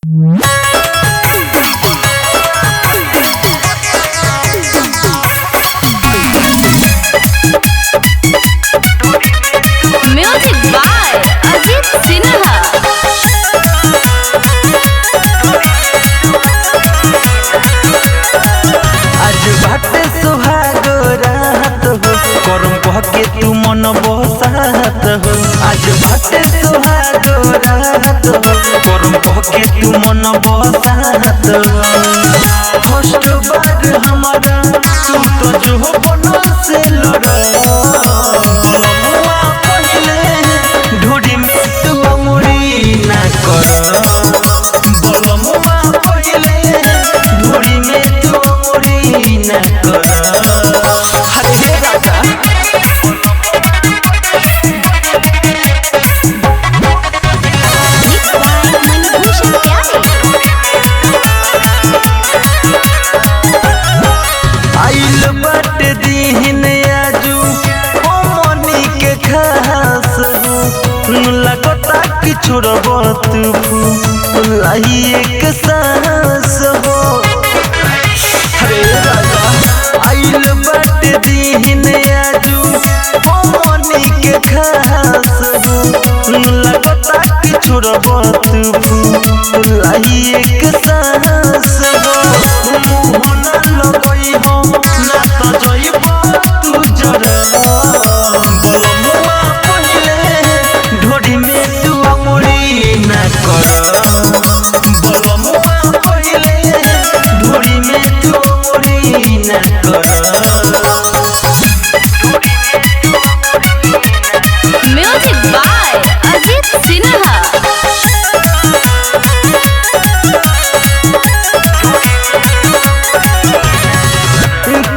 Music by Ajit Sinha. आज बाटे सुहाग रात हो करम कह के तू मन बसात हो। आज बाटे सुहाग रात हो करम कह के तू मन बसात हो। फर्स्ट बार हमारा तू तो जो बनो से लड़ा पहले ढूढ़ी में तू अंगुरी ना कर बलमुआ पहले ढूढ़ी में तू अंगुरी ना कर। हरे राजा आइल बट दीन आजू ओ मनी के खास लगता कि छोड़ब तू लाई एक सांस हो। अरे राजा आइल बट दीन आजू ओ मनी के खास लगता कि छोड़ब तू लाई एक सांस हो। मुँह ना लगई हो ना तो जइब तू जरा बलमुआ पहले ढोड़ी में तू अंगुरी ना कर बलमुआ पहले ढोड़ी में तू अंगुरी ना कर। Music by Ajit Sinha.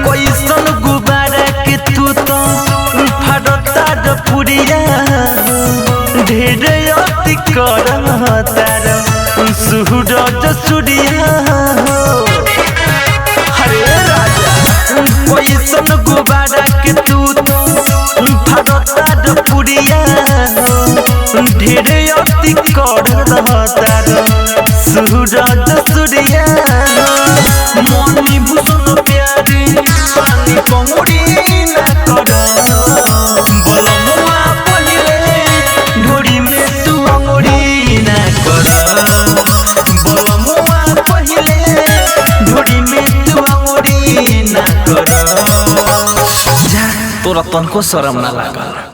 कैसन गुब्बारा के तू तो फरता पुरिया ढेर अति करतार सूरज सूर्या हो। हरे राजा कैसन गुब्बारा के तू तो फरता पुरिया ढेर अति करतार सूरज सूर्या मनी भूषण प्यारे पानी कंगुरी ना कर बलमुआ पहले ढोड़ी में तू अंगुरी ना कर बलमुआ पहले ढोड़ी में तू अंगुरी ना कर। जा तोरा तनको शरम ना लागल।